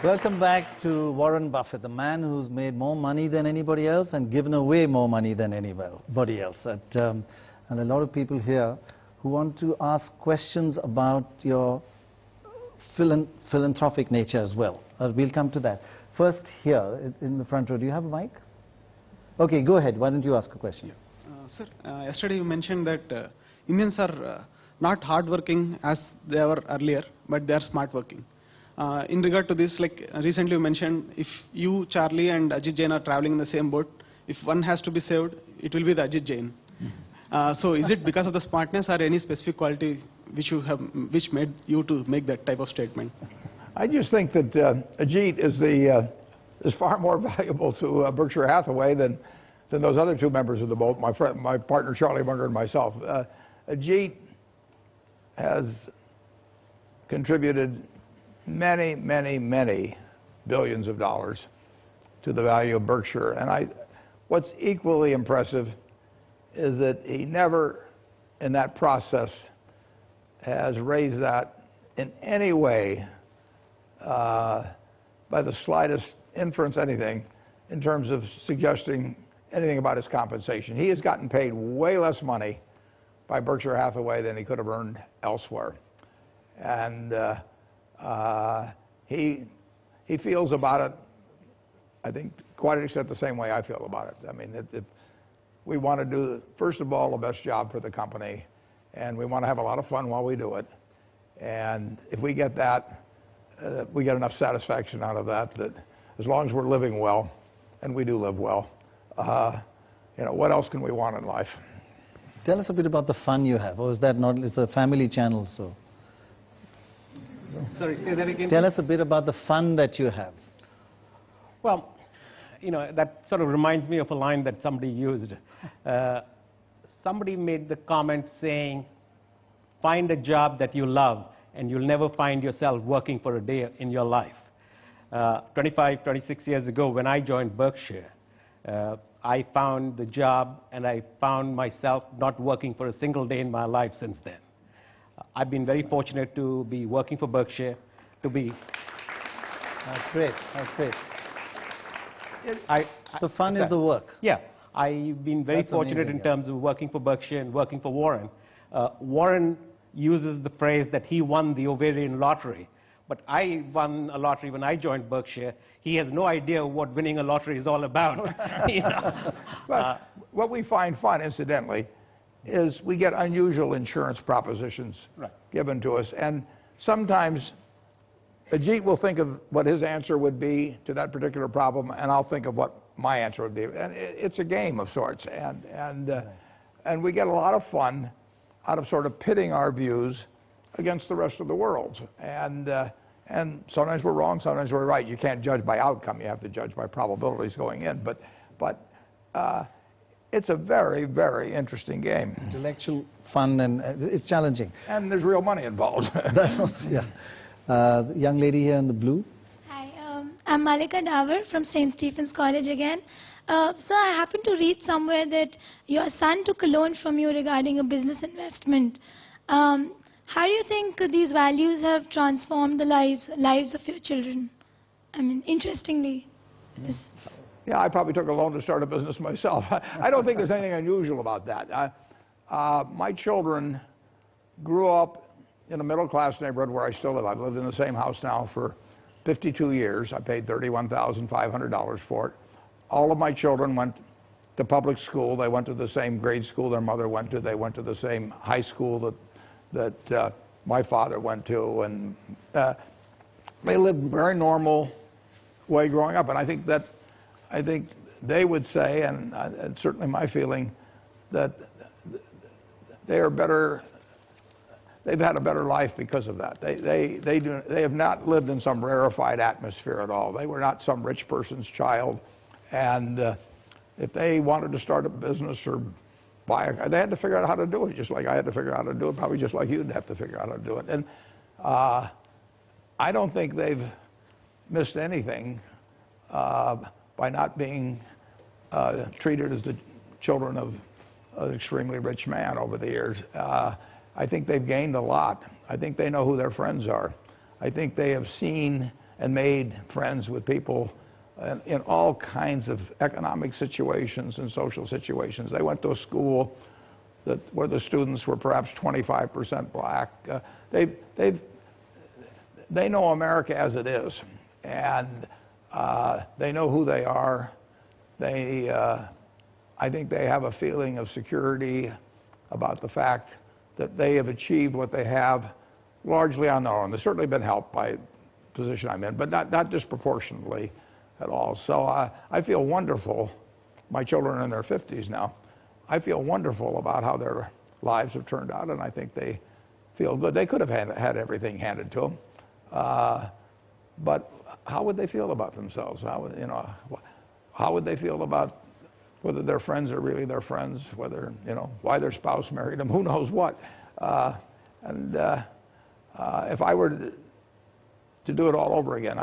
Welcome back to Warren Buffett, the man who's made more money than anybody else and given away more money than anybody else. And a lot of people here who want to ask questions about your philanthropic nature as well. We'll come to that. First here in the front row, do you have a mic? Okay, go ahead. Why don't you ask a question? Sir, yesterday you mentioned that Indians are not hardworking as they were earlier, but they are smart working. In regard to this, like recently you mentioned, if you, Charlie and Ajit Jain are traveling in the same boat, if one has to be saved, it will be the Ajit Jain. So is it because of the smartness or any specific quality which made you to make that type of statement? I just think that Ajit is far more valuable to Berkshire Hathaway than those other two members of the boat, my partner Charlie Munger and myself. Ajit has contributed many, many, many billions of dollars to the value of Berkshire. And what's equally impressive is that he never, in that process, has raised that in any way by the slightest inference, anything, in terms of suggesting anything about his compensation. He has gotten paid way less money by Berkshire Hathaway than he could have earned elsewhere. And he feels about it, I think, quite an extent the same way I feel about it. I mean, we want to do, first of all, the best job for the company, and we want to have a lot of fun while we do it. And if we get that, we get enough satisfaction out of that, that as long as we're living well, and we do live well, what else can we want in life? Tell us a bit about the fun you have, or is that not, it's a family channel, so. Sorry, say that again. Tell us a bit about the fun that you have. Well, that sort of reminds me of a line that somebody used. Somebody made the comment saying, find a job that you love and you'll never find yourself working for a day in your life. 25, 26 years ago when I joined Berkshire, I found the job and I found myself not working for a single day in my life since then. I've been very fortunate to be working for Berkshire, to be... That's great, that's great. The fun is the work. Yeah, I've been very fortunate in terms of working for Berkshire and working for Warren. Warren uses the phrase that he won the ovarian lottery, but I won a lottery when I joined Berkshire. He has no idea what winning a lottery is all about. But what we find fun, incidentally, is we get unusual insurance propositions given to us. And sometimes Ajit will think of what his answer would be to that particular problem, and I'll think of what my answer would be. And it's a game of sorts. And we get a lot of fun out of sort of pitting our views against the rest of the world. And sometimes we're wrong, sometimes we're right. You can't judge by outcome. You have to judge by probabilities going in. But it's a very, very interesting game. Intellectual fun, and it's challenging. And there's real money involved. Yeah. The young lady here in the blue. Hi, I'm Malika Davar from St. Stephen's College again. So I happened to read somewhere that your son took a loan from you regarding a business investment. How do you think these values have transformed the lives of your children? I mean, interestingly. Yeah, I probably took a loan to start a business myself. I don't think there's anything unusual about that. My children grew up in a middle-class neighborhood where I still live. I've lived in the same house now for 52 years. I paid $31,500 for it. All of my children went to public school. They went to the same grade school their mother went to. They went to the same high school that my father went to. And they lived a very normal way growing up. And I think they would say, and it's certainly my feeling, that they are better they've had a better life because of that. They have not lived in some rarefied atmosphere at all. They were not some rich person's child, and if they wanted to start a business or they had to figure out how to do it, just like I had to figure out how to do it, probably just like you'd have to figure out how to do it. And I don't think they've missed anything by not being treated as the children of an extremely rich man over the years. I think they've gained a lot. I think they know who their friends are. I think they have seen and made friends with people in all kinds of economic situations and social situations. They went to a school where the students were perhaps 25% black. They know America as it is, and they know who they are. I think they have a feeling of security about the fact that they have achieved what they have largely on their own. They've certainly been helped by the position I'm in, but not disproportionately at all. So I feel wonderful. My children are in their 50s now. I feel wonderful about how their lives have turned out, and I think they feel good. They could have had everything handed to them, but how would they feel about themselves? How would they feel about whether their friends are really their friends, whether, why their spouse married them, who knows what. If I were to do it all over again,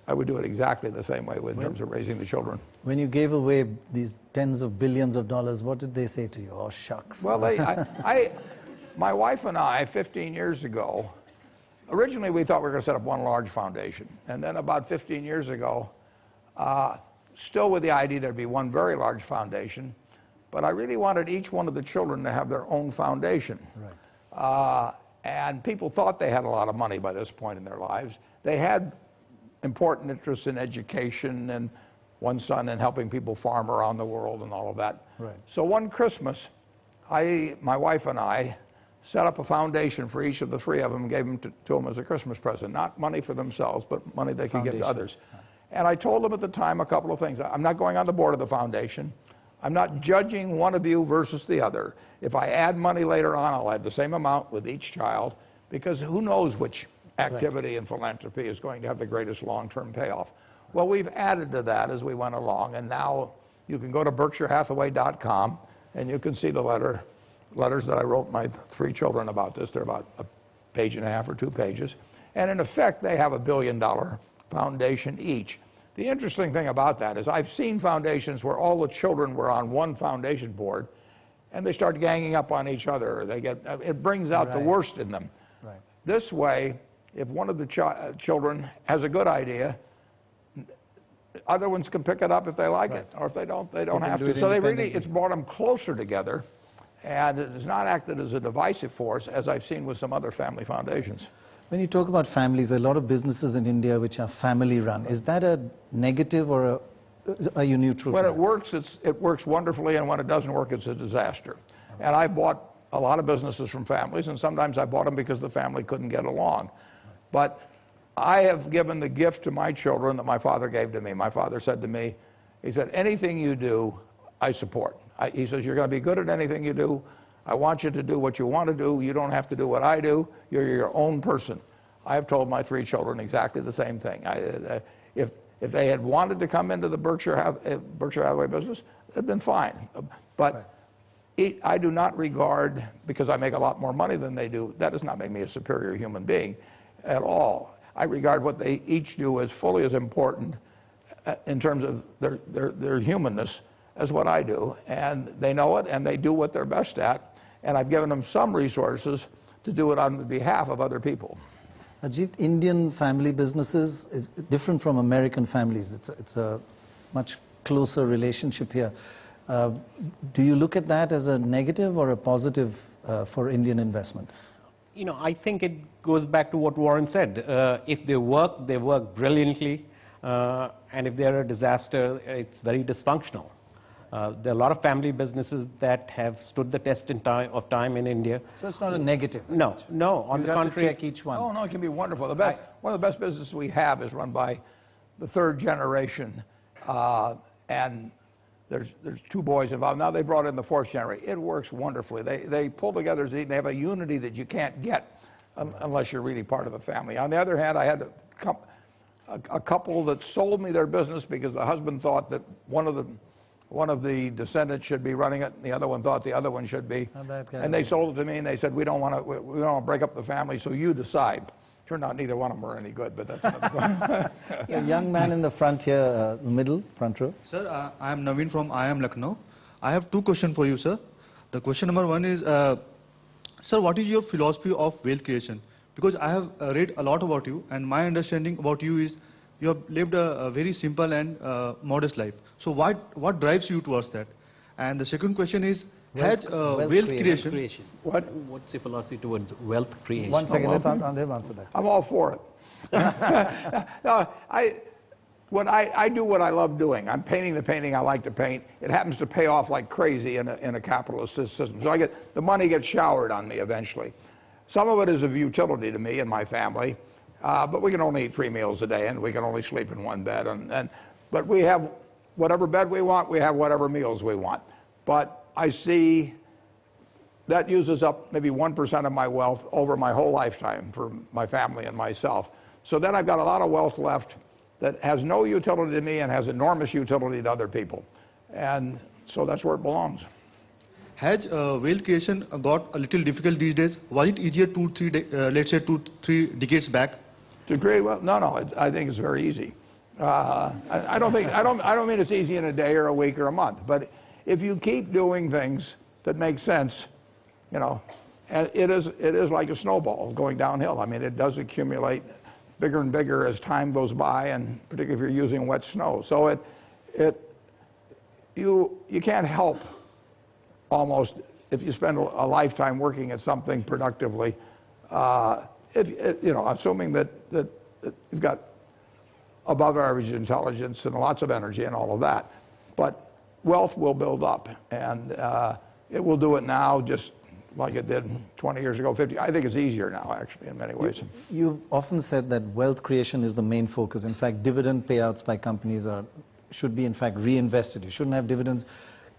I would do it exactly the same way in terms of raising the children. When you gave away these tens of billions of dollars, what did they say to you? Oh, shucks. Well, my wife and I, 15 years ago, originally we thought we were going to set up one large foundation. And then about 15 years ago, still with the idea there'd be one very large foundation, but I really wanted each one of the children to have their own foundation. Right. And people thought they had a lot of money by this point in their lives. They had important interests in education, and one son in helping people farm around the world and all of that. Right. So one Christmas, my wife and I set up a foundation for each of the three of them and gave them to them as a Christmas present. Not money for themselves, but money they could give to others. And I told them at the time a couple of things. I'm not going on the board of the foundation. I'm not judging one of you versus the other. If I add money later on, I'll add the same amount with each child, because who knows which activity in philanthropy is going to have the greatest long-term payoff. Well, we've added to that as we went along, and now you can go to BerkshireHathaway.com and you can see the letters that I wrote my three children about this. They're about a page and a half or 2 pages. And in effect, they have $1 billion foundation each. The interesting thing about that is I've seen foundations where all the children were on one foundation board, and they start ganging up on each other. It brings out the worst in them. Right. This way, if one of the children has a good idea, other ones can pick it up if they like it, or if they don't have to. So it's brought them closer together, and it has not acted as a divisive force, as I've seen with some other family foundations. When you talk about families, there are a lot of businesses in India which are family-run. Is that a negative, or are you neutral? When it works, it works wonderfully, and when it doesn't work, it's a disaster. And I bought a lot of businesses from families, and sometimes I bought them because the family couldn't get along. But I have given the gift to my children that my father gave to me. My father said to me, he said, anything you do, I support. He says, you're going to be good at anything you do. I want you to do what you want to do. You don't have to do what I do. You're your own person. I have told my three children exactly the same thing. If they had wanted to come into the Berkshire Hathaway business, it'd been fine. But I do not regard, because I make a lot more money than they do, that does not make me a superior human being at all. I regard what they each do as fully as important in terms of their humanness as what I do. And they know it, and they do what they're best at. And I've given them some resources to do it on behalf of other people. Ajit, Indian family businesses is different from American families. It's a much closer relationship here. Do you look at that as a negative or a positive for Indian investment? I think it goes back to what Warren said. If they work brilliantly. And if they're a disaster, it's very dysfunctional. There are a lot of family businesses that have stood the test of time in India. So it's not a negative? No, on the contrary. You have to check each one. Oh, no, it can be wonderful. One of the best businesses we have is run by the third generation, and there's 2 boys involved. Now they brought in the 4th generation. It works wonderfully. They pull together as a team. They have a unity that you can't get unless you're really part of the family. On the other hand, I had a couple that sold me their business because the husband thought that one of the descendants should be running it, and the other one thought the other one should be. And they sold it to me, and they said, we don't want to break up the family, so you decide. Turned out neither one of them were any good, but that's another A young man in the front here, middle, front row. Sir, I am Naveen from IIM Lucknow. I have two questions for you, sir. The question number one is, sir, what is your philosophy of wealth creation? Because I have read a lot about you, and my understanding about you is you have lived a very simple and modest life. So what drives you towards that? And the second question is, has wealth creation. What's your philosophy towards wealth creation? One second, let's answer that. I'm all for it. No, when I do what I love doing. I'm painting the painting I like to paint. It happens to pay off like crazy in a capitalist system. So the money gets showered on me eventually. Some of it is of utility to me and my family, but we can only eat 3 meals a day, and we can only sleep in one bed. But we have whatever bed we want, we have whatever meals we want. But I see that uses up maybe 1% of my wealth over my whole lifetime for my family and myself. So then I've got a lot of wealth left that has no utility to me and has enormous utility to other people. And so that's where it belongs. Has wealth creation got a little difficult these days? Was it easier let's say 2-3 decades back? To create wealth? No. I think it's very easy. I don't mean it's easy in a day or a week or a month, but if you keep doing things that make sense, you know, and it is like a snowball going downhill. I mean, it does accumulate bigger and bigger as time goes by, and particularly if you're using wet snow. So you can't help almost if you spend a lifetime working at something productively. Assuming that you've got above average intelligence and lots of energy and all of that, but wealth will build up, and it will do it now just like it did 20 years ago, 50. I think it's easier now, actually, in many ways. You've often said that wealth creation is the main focus. In fact, dividend payouts by companies should be, in fact, reinvested. You shouldn't have dividends.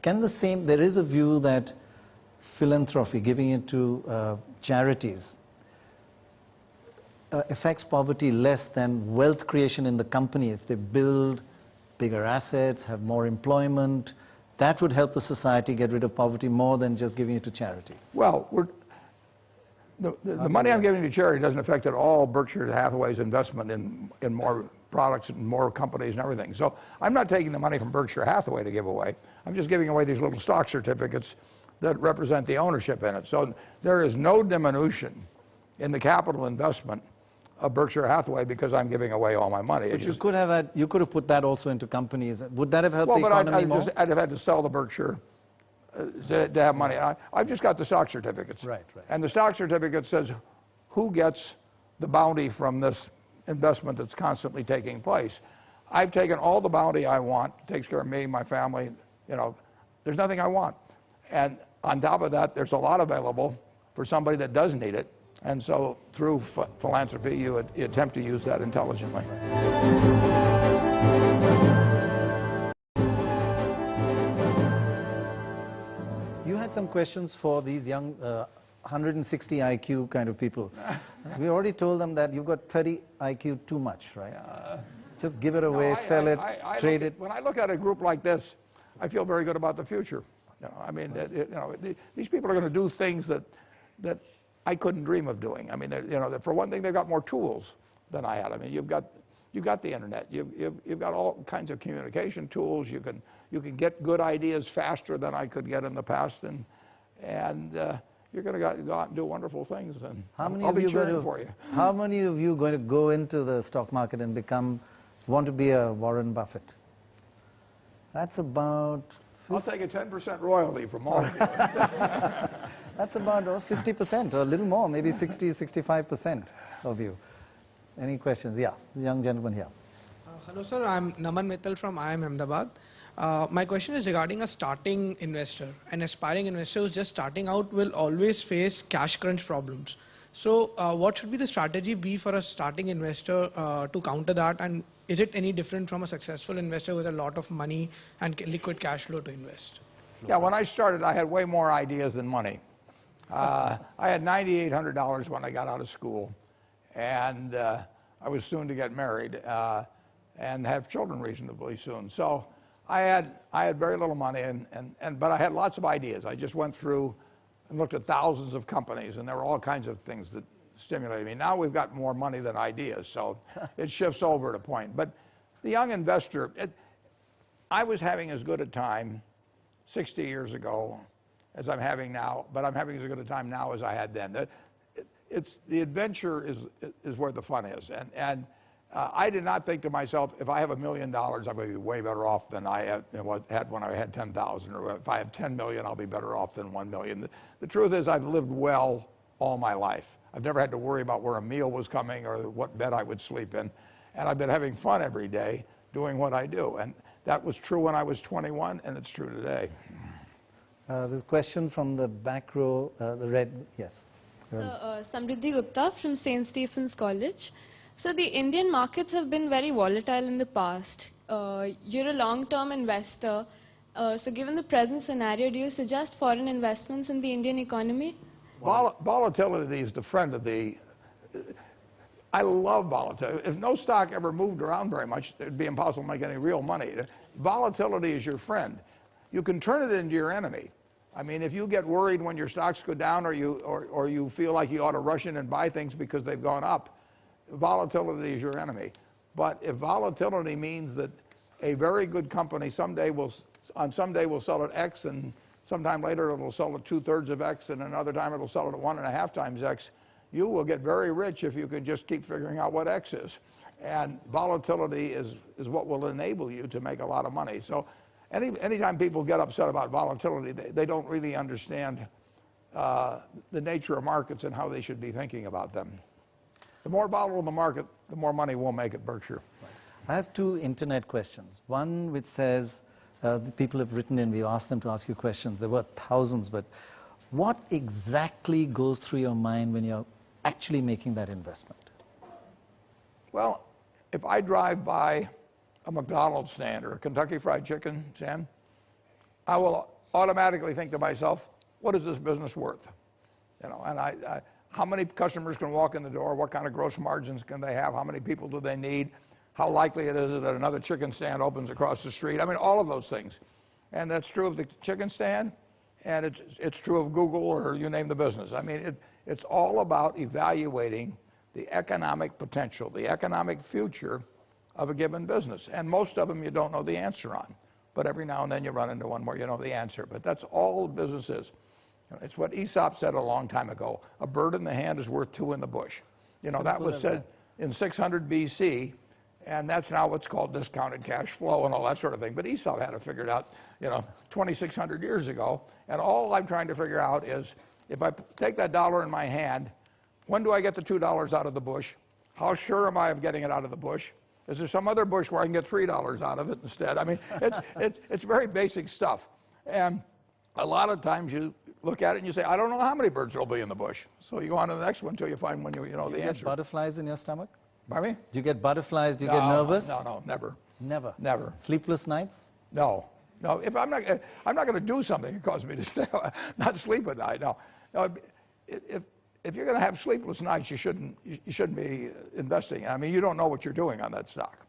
There is a view that philanthropy, giving it to charities, affects poverty less than wealth creation in the company. If they build bigger assets, have more employment, that would help the society get rid of poverty more than just giving it to charity. Well, the money I'm giving to charity doesn't affect at all Berkshire Hathaway's investment in more products and more companies and everything. So I'm not taking the money from Berkshire Hathaway to give away. I'm just giving away these little stock certificates that represent the ownership in it. So there is no diminution in the capital investment of Berkshire Hathaway because I'm giving away all my money. But you could have put that also into companies. Would that have helped the economy more? I'd have had to sell the Berkshire to have money. I've just got the stock certificates. Right. And the stock certificate says who gets the bounty from this investment that's constantly taking place. I've taken all the bounty I want, takes care of me, my family, you know, there's nothing I want. And on top of that, there's a lot available for somebody that does need it. And so through philanthropy, you attempt to use that intelligently. You had some questions for these young 160 IQ kind of people. We already told them that you've got 30 IQ too much, right? Just give it away, sell it, trade it. When I look at a group like this, I feel very good about the future. You know, I mean, these people are going to do things that I couldn't dream of doing. I mean, for one thing, they've got more tools than I had. I mean, you've got the internet. You've got all kinds of communication tools. You can get good ideas faster than I could get in the past, and you're going to go out and do wonderful things. And I'll be cheering for you. How many of you are going to go into the stock market and want to be a Warren Buffett? That's about... I'll take a 10% royalty from all of you. That's about 50% or a little more, maybe 60, 65% of you. Any questions? Yeah, the young gentleman here. Hello, sir. I'm Naman Mittal from IIM Ahmedabad. My question is regarding a starting investor. An aspiring investor who's just starting out will always face cash crunch problems. So what should be the strategy be for a starting investor to counter that? And is it any different from a successful investor with a lot of money and liquid cash flow to invest? Yeah, when I started, I had way more ideas than money. I had $9,800 when I got out of school, and I was soon to get married and have children reasonably soon. So I had very little money, but I had lots of ideas. I just went through and looked at thousands of companies, and there were all kinds of things that stimulated me. Now we've got more money than ideas, so it shifts over at a point. But the young investor, I was having as good a time 60 years ago as I'm having now, but I'm having as good a time now as I had then. The adventure is where the fun is. And I did not think to myself, if I have $1 million, I'm going to be way better off than I had when I had 10,000, or if I have 10 million, I'll be better off than 1 million. The truth is, I've lived well all my life. I've never had to worry about where a meal was coming or what bed I would sleep in. And I've been having fun every day doing what I do. And that was true when I was 21, and it's true today. There's a question from the back row, the red, yes. Samriddhi Gupta from St. Stephen's College. So the Indian markets have been very volatile in the past. You're a long-term investor. So given the present scenario, do you suggest foreign investments in the Indian economy? Volatility is the friend of the... I love volatility. If no stock ever moved around very much, it'd be impossible to make any real money. Volatility is your friend. You can turn it into your enemy. I mean, if you get worried when your stocks go down, or you feel like you ought to rush in and buy things because they've gone up, volatility is your enemy. But if volatility means that a very good company someday will sell at X, and sometime later it will sell at 2/3 of X, and another time it will sell at 1.5 times X, you will get very rich if you can just keep figuring out what X is. And volatility is what will enable you to make a lot of money. So anytime people get upset about volatility, they don't really understand the nature of markets and how they should be thinking about them. The more volatile the market, the more money we'll make at Berkshire. I have two internet questions. One which says, people have written in, we've asked them to ask you questions. There were thousands, but what exactly goes through your mind when you're actually making that investment? Well, if I drive by a McDonald's stand or a Kentucky Fried Chicken stand, I will automatically think to myself, what is this business worth? You know, and how many customers can walk in the door? What kind of gross margins can they have? How many people do they need? How likely it is that another chicken stand opens across the street? I mean, all of those things. And that's true of the chicken stand, and it's true of Google, or you name the business. I mean, it's all about evaluating the economic potential, the economic future of a given business. And most of them you don't know the answer on. But every now and then you run into one where you know the answer. But that's all business is. It's what Aesop said a long time ago. A bird in the hand is worth two in the bush. You know, that was said in 600 BC, and that's now what's called discounted cash flow and all that sort of thing. But Aesop had it figured out, you know, 2,600 years ago. And all I'm trying to figure out is, if I take that dollar in my hand, when do I get the $2 out of the bush? How sure am I of getting it out of the bush? Is there some other bush where I can get $3 out of it instead? I mean, it's very basic stuff. And a lot of times you look at it and you say, I don't know how many birds there will be in the bush. So you go on to the next one until you find one you know the answer. Do you get butterflies in your stomach? Pardon me? Do you get butterflies? Do you get nervous? No, never. Never? Never. Sleepless nights? No. No, if I'm not going to do something that causes me to not sleep at night. No. If you're going to have sleepless nights, you shouldn't be investing. I mean, you don't know what you're doing on that stock.